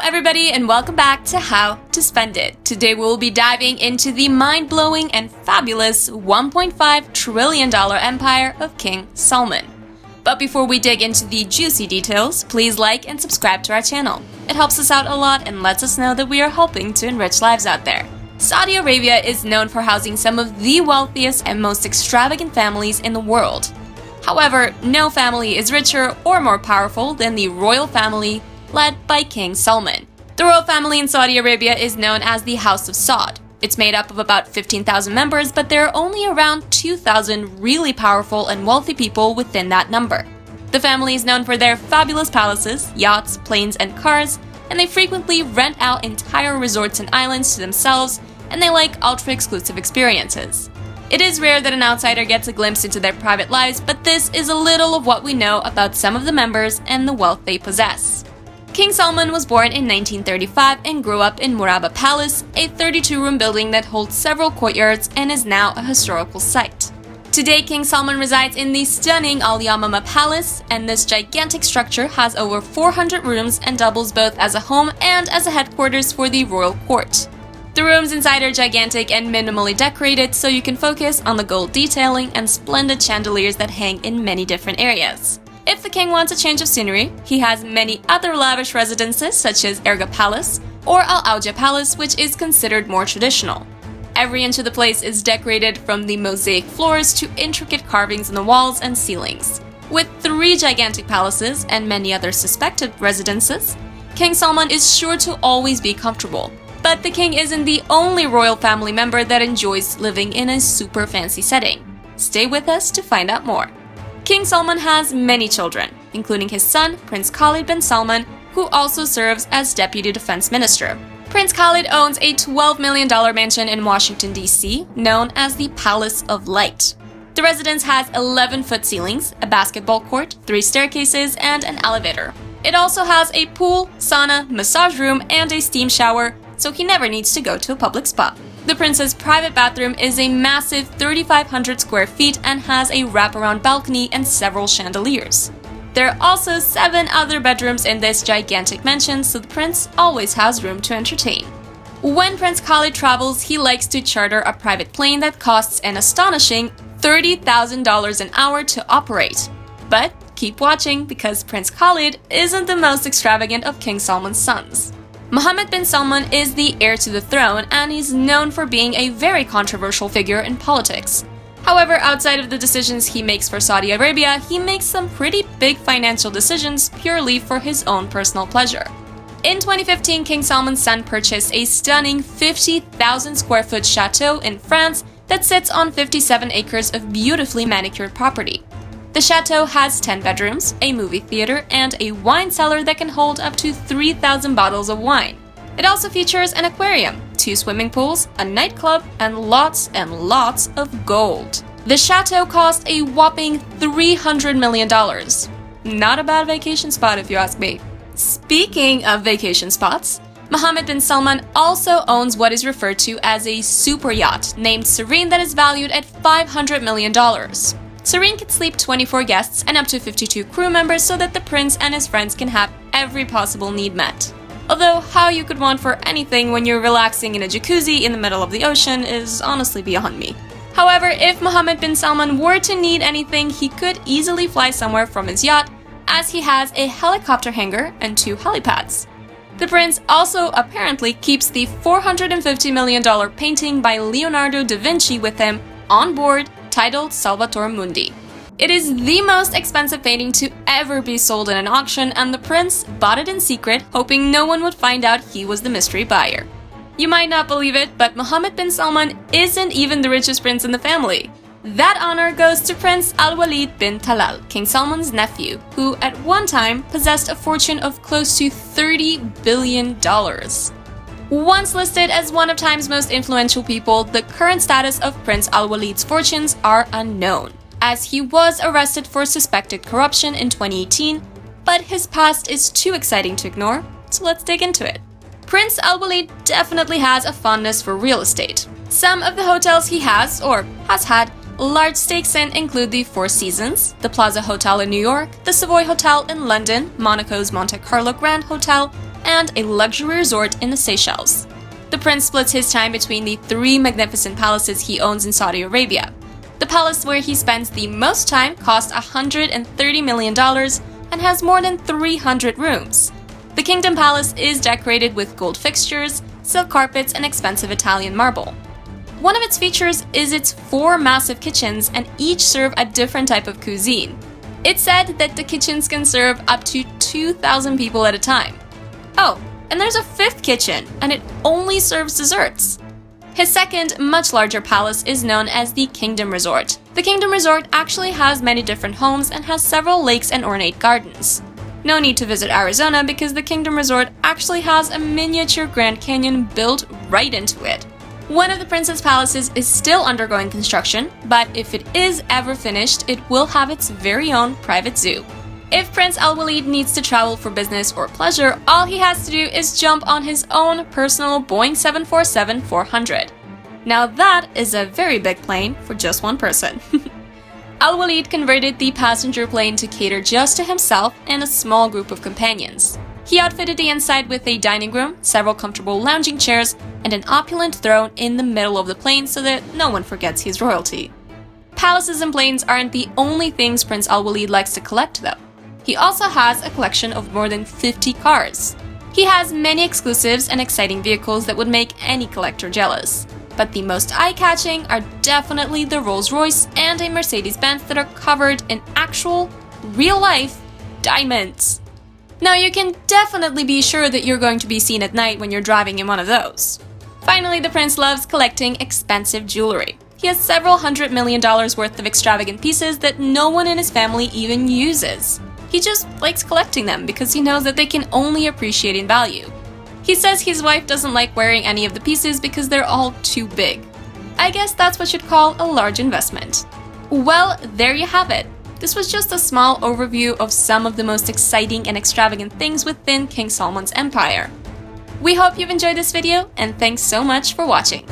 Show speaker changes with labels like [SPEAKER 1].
[SPEAKER 1] everybody, and welcome back to How to Spend It. Today we will be diving into the mind-blowing and fabulous $1.5 trillion empire of King Salman. But before we dig into the juicy details, please like and subscribe to our channel. It helps us out a lot and lets us know that we are helping to enrich lives out there. Saudi Arabia is known for housing some of the wealthiest and most extravagant families in the world. However, no family is richer or more powerful than the royal family led by King Salman. The royal family in Saudi Arabia is known as the House of Saud. It's made up of about 15,000 members, but there are only around 2,000 really powerful and wealthy people within that number. The family is known for their fabulous palaces, yachts, planes, and cars, and they frequently rent out entire resorts and islands to themselves, and they like ultra-exclusive experiences. It is rare that an outsider gets a glimpse into their private lives, but this is a little of what we know about some of the members and the wealth they possess. King Salman was born in 1935 and grew up in Murabba Palace, a 32-room building that holds several courtyards and is now a historical site. Today, King Salman resides in the stunning Al Yamama Palace, and this gigantic structure has over 400 rooms and doubles both as a home and as a headquarters for the royal court. The rooms inside are gigantic and minimally decorated, so you can focus on the gold detailing and splendid chandeliers that hang in many different areas. If the king wants a change of scenery, he has many other lavish residences such as Erga Palace or Al Auja Palace, which is considered more traditional. Every inch of the place is decorated from the mosaic floors to intricate carvings in the walls and ceilings. With 3 gigantic palaces and many other suspected residences, King Salman is sure to always be comfortable. But the king isn't the only royal family member that enjoys living in a super fancy setting. Stay with us to find out more. King Salman has many children, including his son, Prince Khalid bin Salman, who also serves as Deputy Defense Minister. Prince Khalid owns a $12 million mansion in Washington, D.C., known as the Palace of Light. The residence has 11-foot ceilings, a basketball court, 3 staircases, and an elevator. It also has a pool, sauna, massage room, and a steam shower, so he never needs to go to a public spa. The prince's private bathroom is a massive 3,500 square feet and has a wraparound balcony and several chandeliers. There are also 7 other bedrooms in this gigantic mansion, so the prince always has room to entertain. When Prince Khalid travels, he likes to charter a private plane that costs an astonishing $30,000 an hour to operate. But keep watching, because Prince Khalid isn't the most extravagant of King Salman's sons. Mohammed bin Salman is the heir to the throne, and he's known for being a very controversial figure in politics. However, outside of the decisions he makes for Saudi Arabia, he makes some pretty big financial decisions purely for his own personal pleasure. In 2015, King Salman's son purchased a stunning 50,000 square foot chateau in France that sits on 57 acres of beautifully manicured property. The chateau has 10 bedrooms, a movie theater, and a wine cellar that can hold up to 3,000 bottles of wine. It also features an aquarium, 2 swimming pools, a nightclub, and lots of gold. The chateau cost a whopping $300 million. Not a bad vacation spot if you ask me. Speaking of vacation spots, Mohammed bin Salman also owns what is referred to as a super yacht named Serene that is valued at $500 million. Serene can sleep 24 guests and up to 52 crew members so that the prince and his friends can have every possible need met. Although how you could want for anything when you're relaxing in a jacuzzi in the middle of the ocean is honestly beyond me. However, if Mohammed bin Salman were to need anything, he could easily fly somewhere from his yacht, as he has a helicopter hangar and 2 helipads. The prince also apparently keeps the $450 million painting by Leonardo da Vinci with him on board, titled Salvator Mundi. It is the most expensive painting to ever be sold in an auction, and the prince bought it in secret, hoping no one would find out he was the mystery buyer. You might not believe it, but Mohammed bin Salman isn't even the richest prince in the family. That honor goes to Prince Al-Walid bin Talal, King Salman's nephew, who at one time possessed a fortune of close to $30 billion. Once listed as one of Time's most influential people, the current status of Prince Al-Walid's fortunes are unknown, as he was arrested for suspected corruption in 2018, but his past is too exciting to ignore, so let's dig into it. Prince Al-Walid definitely has a fondness for real estate. Some of the hotels he has, or has had, large stakes in include the Four Seasons, the Plaza Hotel in New York, the Savoy Hotel in London, Monaco's Monte Carlo Grand Hotel, and a luxury resort in the Seychelles. The prince splits his time between the 3 magnificent palaces he owns in Saudi Arabia. The palace where he spends the most time costs $130 million and has more than 300 rooms. The Kingdom Palace is decorated with gold fixtures, silk carpets, and expensive Italian marble. One of its features is its 4 massive kitchens, and each serve a different type of cuisine. It's said that the kitchens can serve up to 2,000 people at a time. Oh, and there's a 5th kitchen, and it only serves desserts. His second, much larger palace is known as the Kingdom Resort. The Kingdom Resort actually has many different homes and has several lakes and ornate gardens. No need to visit Arizona because the Kingdom Resort actually has a miniature Grand Canyon built right into it. One of the prince's palaces is still undergoing construction, but if it is ever finished, it will have its very own private zoo. If Prince Al-Walid needs to travel for business or pleasure, all he has to do is jump on his own personal Boeing 747-400. Now that is a very big plane for just one person. Al-Walid converted the passenger plane to cater just to himself and a small group of companions. He outfitted the inside with a dining room, several comfortable lounging chairs, and an opulent throne in the middle of the plane so that no one forgets he's royalty. Palaces and planes aren't the only things Prince Al-Walid likes to collect, though. He also has a collection of more than 50 cars. He has many exclusives and exciting vehicles that would make any collector jealous. But the most eye-catching are definitely the Rolls-Royce and a Mercedes-Benz that are covered in actual, real-life diamonds. Now you can definitely be sure that you're going to be seen at night when you're driving in one of those. Finally, the prince loves collecting expensive jewelry. He has several $100 million worth of extravagant pieces that no one in his family even uses. He just likes collecting them because he knows that they can only appreciate in value. He says his wife doesn't like wearing any of the pieces because they're all too big. I guess that's what you'd call a large investment. Well, there you have it. This was just a small overview of some of the most exciting and extravagant things within King Salman's empire. We hope you've enjoyed this video, and thanks so much for watching.